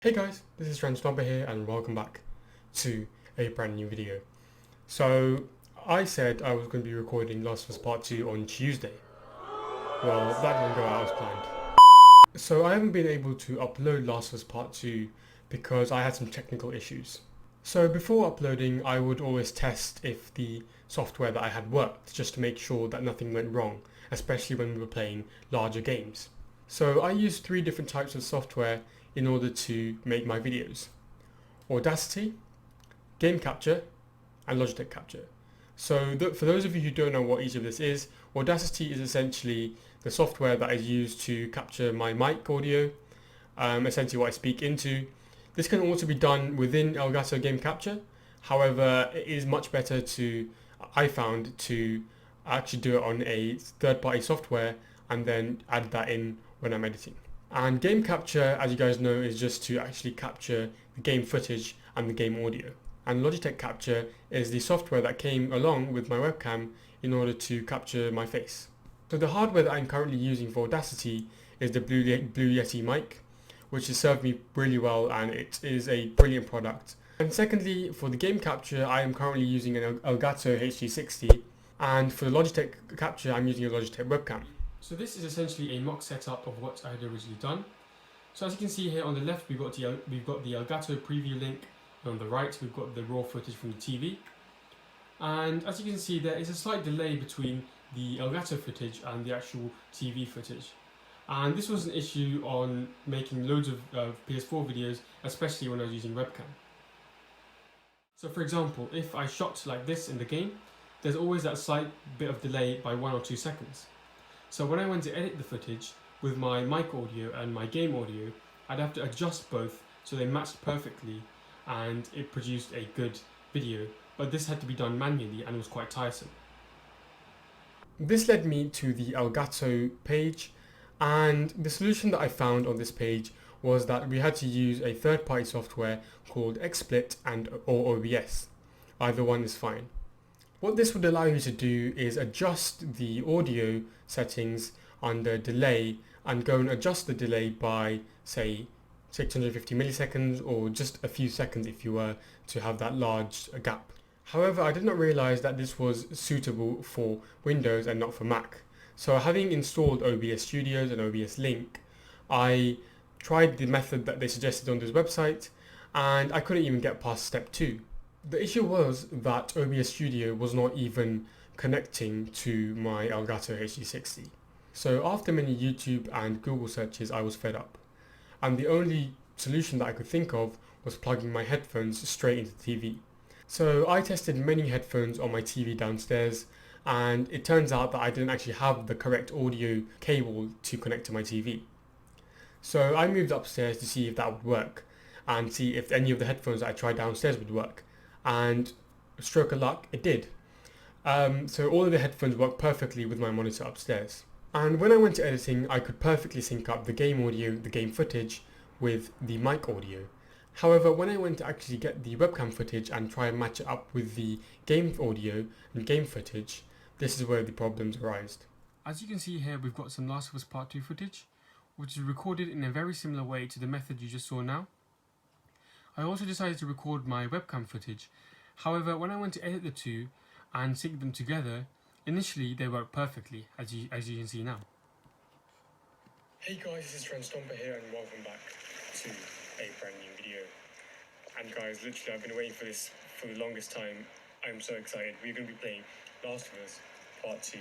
Hey guys, this is Transtomper here and welcome back to a brand new video. So I said I was going to be recording Last of Us Part 2 on Tuesday. Well, that didn't go out as planned. So I haven't been able to upload Last of Us Part 2 because I had some technical issues. So before uploading, I would always test if the software that I had worked, just to make sure that nothing went wrong, especially when we were playing larger games. So I used three different types of software in order to make my videos: Audacity, Game Capture, and Logitech Capture. So for those of you who don't know what each of this is, Audacity is essentially the software that I use to capture my mic audio, essentially what I speak into. This can also be done within Elgato Game Capture. However, it is much better I found, to actually do it on a third-party software and then add that in when I'm editing. And Game Capture, as you guys know, is just to actually capture the game footage and the game audio. And Logitech Capture is the software that came along with my webcam in order to capture my face. So the hardware that I'm currently using for Audacity is the Blue Yeti mic, which has served me really well and it is a brilliant product. And secondly, for the Game Capture, I am currently using an Elgato HD60, and for the Logitech Capture, I'm using a Logitech webcam. So this is essentially a mock setup of what I had originally done. So as you can see here on the left, we've got the Elgato preview link, and on the right we've got the raw footage from the TV. And as you can see, there is a slight delay between the Elgato footage and the actual TV footage. And this was an issue on making loads of PS4 videos, especially when I was using webcam. So for example, if I shot like this in the game, there's always that slight bit of delay by 1 or 2 seconds. So when I went to edit the footage with my mic audio and my game audio, I'd have to adjust both so they matched perfectly and it produced a good video, but this had to be done manually and it was quite tiresome. This led me to the Elgato page, and the solution that I found on this page was that we had to use a third-party software called XSplit or OBS. Either one is fine. What this would allow you to do is adjust the audio settings under delay and go and adjust the delay by, say, 650 milliseconds or just a few seconds if you were to have that large gap. However, I did not realize that this was suitable for Windows and not for Mac. So having installed OBS Studios and OBS Link, I tried the method that they suggested on this website and I couldn't even get past step 2. The issue was that OBS Studio was not even connecting to my Elgato HD60. So after many YouTube and Google searches, I was fed up. And the only solution that I could think of was plugging my headphones straight into the TV. So I tested many headphones on my TV downstairs, and it turns out that I didn't actually have the correct audio cable to connect to my TV. So I moved upstairs to see if that would work and see if any of the headphones that I tried downstairs would work. And stroke of luck, it did. So all of the headphones worked perfectly with my monitor upstairs. And when I went to editing, I could perfectly sync up the game audio, the game footage, with the mic audio. However, when I went to actually get the webcam footage and try and match it up with the game audio and game footage, this is where the problems arise. As you can see here, we've got some Last of Us Part 2 footage, which is recorded in a very similar way to the method you just saw now. I also decided to record my webcam footage. However, when I went to edit the two and sync them together, initially they worked perfectly, as you can see now. Hey guys, this is Transtomper here and welcome back to a brand new video. And guys, literally I've been waiting for this for the longest time. I'm so excited. We're going to be playing Last of Us Part 2.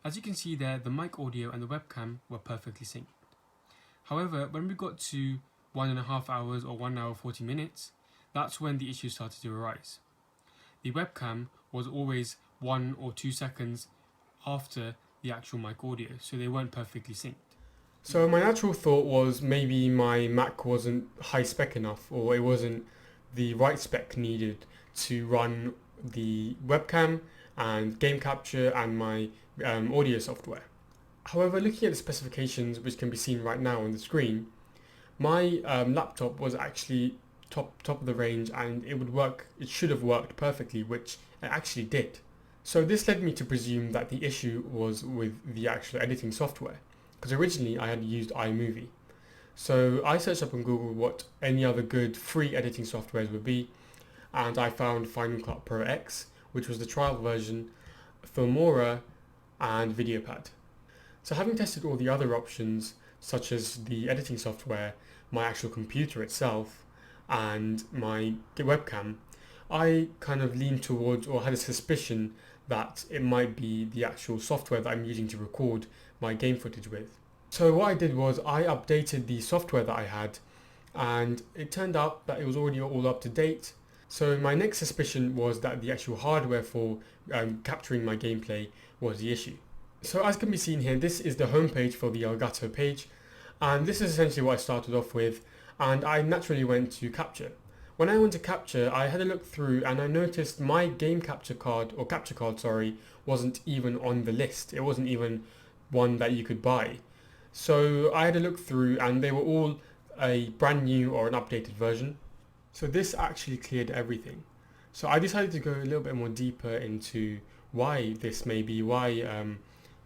As you can see there, the mic audio and the webcam were perfectly synced. However, when we got to 1.5 hours or 1 hour 40 minutes, that's when the issue started to arise. The webcam was always 1 or 2 seconds after the actual mic audio, so they weren't perfectly synced. So my natural thought was maybe my Mac wasn't high spec enough, or it wasn't the right spec needed to run the webcam and game capture and my audio software. However, looking at the specifications, which can be seen right now on the screen, my laptop was actually top of the range and it should have worked perfectly, which it actually did. So this led me to presume that the issue was with the actual editing software, because originally I had used iMovie. So I searched up on Google what any other good free editing softwares would be, and I found Final Cut Pro X, which was the trial version, Filmora, and VideoPad. So having tested all the other options, such as the editing software, my actual computer itself, and my webcam, I kind of leaned towards, or had a suspicion that it might be the actual software that I'm using to record my game footage with. So what I did was I updated the software that I had, and it turned out that it was already all up to date. So my next suspicion was that the actual hardware for capturing my gameplay was the issue. So as can be seen here, this is the homepage for the Elgato page, and this is essentially what I started off with, and I naturally went to capture. When I went to capture, I had a look through and I noticed my game capture card, wasn't even on the list. It wasn't even one that you could buy. So I had a look through and they were all a brand new or an updated version. So this actually cleared everything. So I decided to go a little bit more deeper into why this may be, why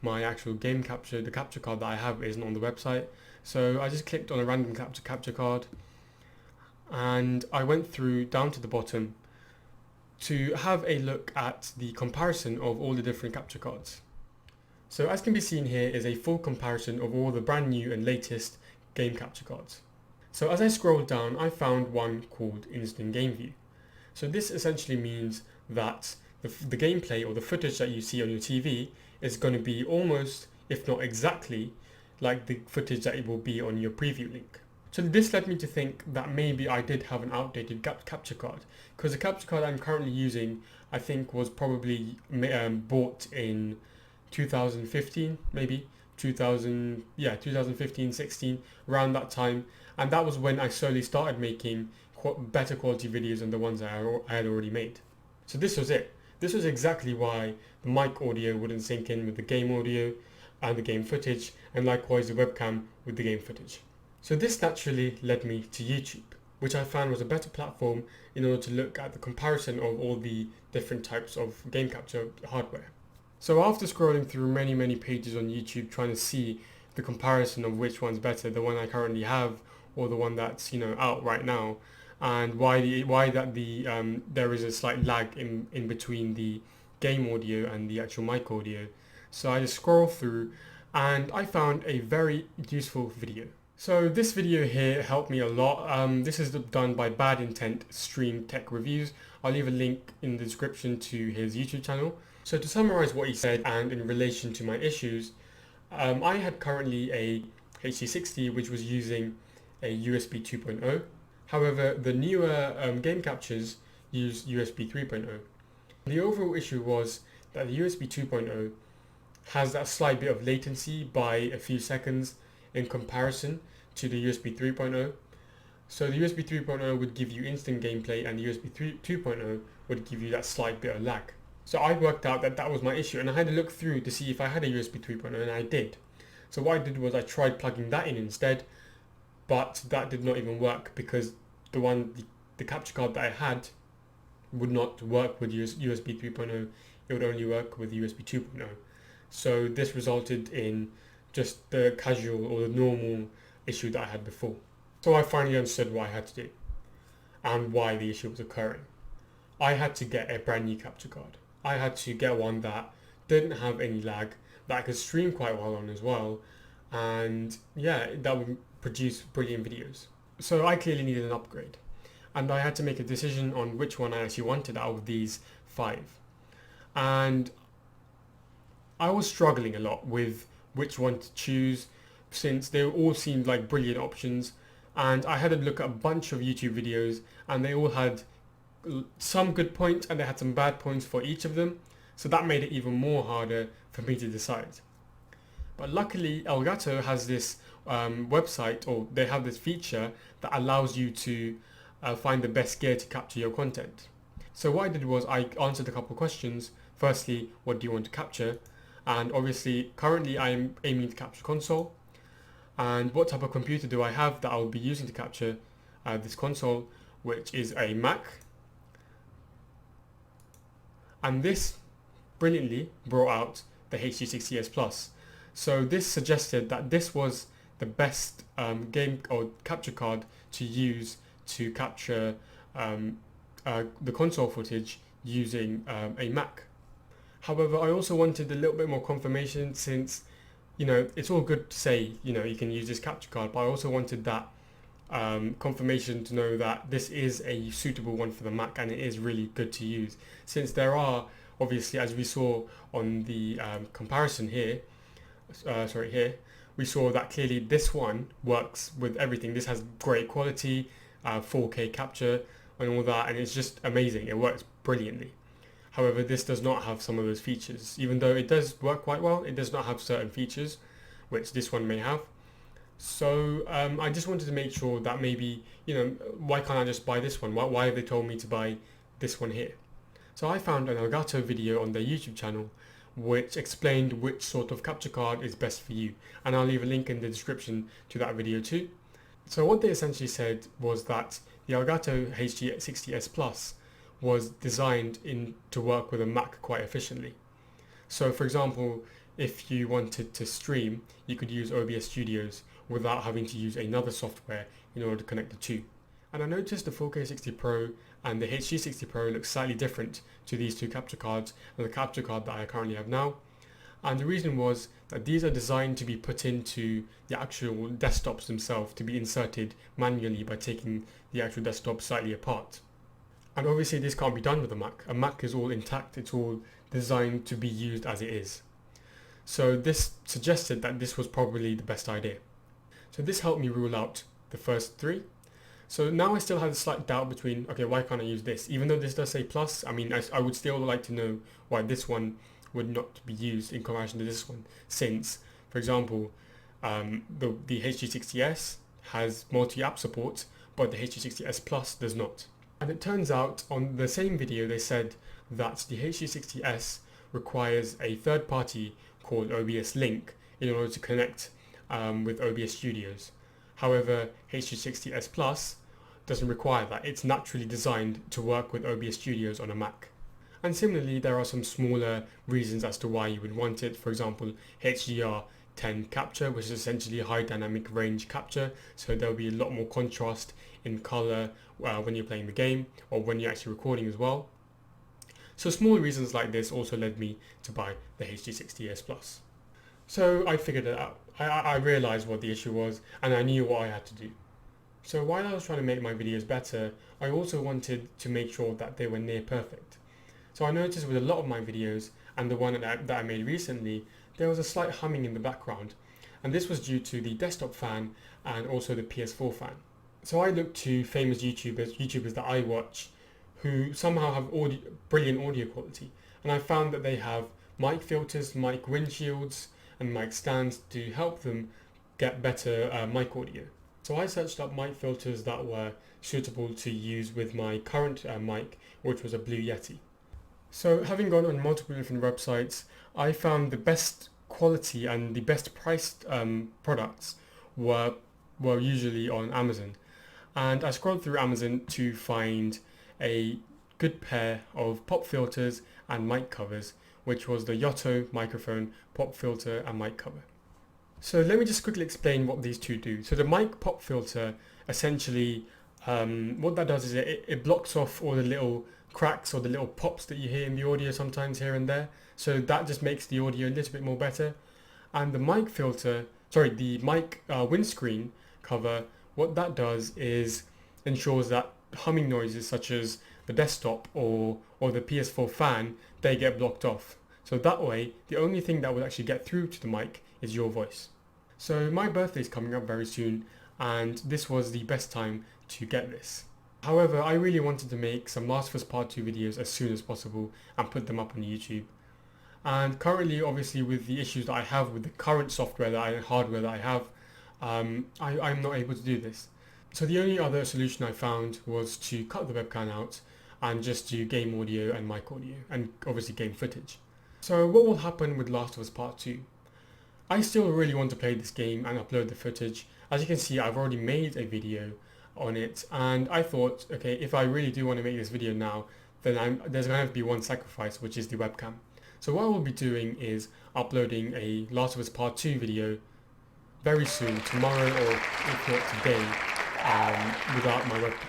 my actual game capture, the capture card that I have isn't on the website. So I just clicked on a random capture card and I went through down to the bottom to have a look at the comparison of all the different capture cards. So as can be seen here is a full comparison of all the brand new and latest game capture cards. So as I scrolled down, I found one called Instant Game View. So this essentially means that the gameplay or the footage that you see on your TV is going to be almost, if not exactly, like the footage that it will be on your preview link. So this led me to think that maybe I did have an outdated capture card, because the capture card I'm currently using I think was probably bought in 2015, maybe 2015-16, around that time, and that was when I slowly started making better quality videos than the ones that I had already made. So this was it. This was exactly why the mic audio wouldn't sync in with the game audio and the game footage, and likewise the webcam with the game footage. So this naturally led me to YouTube, which I found was a better platform in order to look at the comparison of all the different types of game capture hardware. So after scrolling through many pages on YouTube trying to see the comparison of which one's better, the one I currently have or the one that's out right now, and why there is a slight lag in between the game audio and the actual mic audio. So I just scrolled through and I found a very useful video. So this video here helped me a lot. This is done by Bad Intent Stream Tech Reviews. I'll leave a link in the description to his YouTube channel. So to summarize what he said and in relation to my issues, I had currently a HD60 which was using a USB 2.0. However, the newer game captures use USB 3.0. The overall issue was that the USB 2.0 has that slight bit of latency by a few seconds in comparison to the USB 3.0. So the USB 3.0 would give you instant gameplay and the USB 2.0 would give you that slight bit of lag. So I worked out that that was my issue and I had to look through to see if I had a USB 3.0 and I did. So what I did was I tried plugging that in instead, but that did not even work because the capture card that I had would not work with USB 3.0, it would only work with USB 2.0. So this resulted in just the casual or the normal issue that I had before. So I finally understood what I had to do and why the issue was occurring. I had to get a brand new capture card. I had to get one that didn't have any lag, that I could stream quite well on as well, and yeah, that would produce brilliant videos. So I clearly needed an upgrade, and I had to make a decision on which one I actually wanted out of these 5. And I was struggling a lot with which one to choose since they all seemed like brilliant options, and I had to look at a bunch of YouTube videos and they all had some good points and they had some bad points for each of them, so that made it even more harder for me to decide. But luckily Elgato has this website, or they have this feature that allows you to find the best gear to capture your content. So what I did was I answered a couple of questions. Firstly, what do you want to capture? And obviously currently I'm aiming to capture console. And what type of computer do I have that I'll be using to capture this console, which is a Mac. And this brilliantly brought out the HD60S Plus. So this suggested that this was the best game or capture card to use to capture the console footage using a Mac. However, I also wanted a little bit more confirmation since, it's all good to say, you can use this capture card, but I also wanted that confirmation to know that this is a suitable one for the Mac and it is really good to use. Since there are, obviously, as we saw on the comparison here, we saw that clearly this one works with everything. This has great quality, 4K capture and all that, and it's just amazing. It works brilliantly. However, this does not have some of those features. Even though it does work quite well, it does not have certain features, which this one may have. So I just wanted to make sure that maybe, why can't I just buy this one? Why have they told me to buy this one here? So I found an Elgato video on their YouTube channel which explained which sort of capture card is best for you. And I'll leave a link in the description to that video too. So what they essentially said was that the Elgato HD60S Plus was designed to work with a Mac quite efficiently. So for example, if you wanted to stream, you could use OBS Studios without having to use another software in order to connect the two. And I noticed the 4K 60 Pro and the HD60 Pro look slightly different to these two capture cards and the capture card that I currently have now. And the reason was that these are designed to be put into the actual desktops themselves, to be inserted manually by taking the actual desktop slightly apart. And obviously this can't be done with a Mac. A Mac is all intact, it's all designed to be used as it is. So this suggested that this was probably the best idea. So this helped me rule out the first three. So now I still have a slight doubt between, okay, why can't I use this? Even though this does say plus, I mean, I would still like to know why this one would not be used in comparison to this one, since, for example, the HD60S has multi-app support, but the HD60S Plus does not. And it turns out on the same video they said that the HD60S requires a third party called OBS Link in order to connect with OBS Studios. However, HD60S Plus doesn't require that. It's naturally designed to work with OBS Studios on a Mac. And similarly, there are some smaller reasons as to why you would want it. For example, HDR10 capture, which is essentially high dynamic range capture, so there'll be a lot more contrast in color when you're playing the game or when you're actually recording as well. So small reasons like this also led me to buy the HD60S Plus. So I figured it out. I realized what the issue was and I knew what I had to do. So while I was trying to make my videos better, I also wanted to make sure that they were near perfect. So I noticed with a lot of my videos and the one that I made recently, there was a slight humming in the background, and this was due to the desktop fan and also the PS4 fan. So I looked to famous YouTubers that I watch who somehow have brilliant audio quality, and I found that they have mic filters, mic windshields and mic stands to help them get better mic audio. So I searched up mic filters that were suitable to use with my current mic, which was a Blue Yeti. So having gone on multiple different websites, I found the best quality and the best priced products were usually on Amazon. And I scrolled through Amazon to find a good pair of pop filters and mic covers, which was the Yotto microphone, pop filter and mic cover. So let me just quickly explain what these two do. So the mic pop filter, essentially what that does is it blocks off all the little cracks or the little pops that you hear in the audio sometimes here and there. So that just makes the audio a little bit more better. And the mic filter, the mic windscreen cover, what that does is ensures that humming noises such as the desktop or the PS4 fan, they get blocked off. So that way, the only thing that will actually get through to the mic is your voice. So my birthday is coming up very soon, and this was the best time to get this. However, I really wanted to make some Last of Us Part 2 videos as soon as possible and put them up on YouTube. And currently, obviously, with the issues that I have with the current hardware that I have, I'm not able to do this. So the only other solution I found was to cut the webcam out and just do game audio and mic audio, and obviously game footage. So what will happen with Last of Us Part 2? I still really want to play this game and upload the footage. As you can see, I've already made a video on it, and I thought, okay, if I really do want to make this video now, then there's going to have to be one sacrifice, which is the webcam. So what I will be doing is uploading a Last of Us Part 2 video very soon, tomorrow or if not today, without my webcam.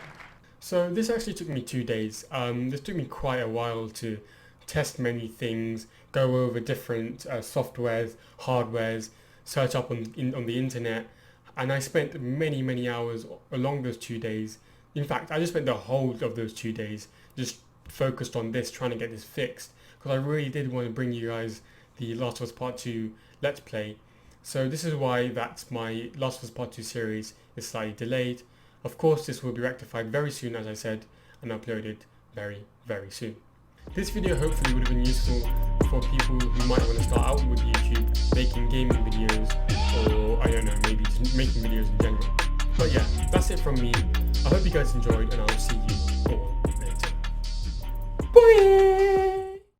So this actually took me 2 days. This took me quite a while to test many things, go over different softwares, hardwares, search up on the internet, and I spent many hours along those 2 days. In fact, I just spent the whole of those 2 days just focused on this, trying to get this fixed, because I really did want to bring you guys the Last of Us Part 2 Let's Play. So this is why that's my Last of Us Part 2 series is slightly delayed. Of course, this will be rectified very soon, as I said, and uploaded very soon. This video hopefully would have been useful for people who might want to start out with YouTube, making gaming videos, or I don't know, maybe just making videos in general. But yeah, that's it from me. I hope you guys enjoyed, and I'll see you all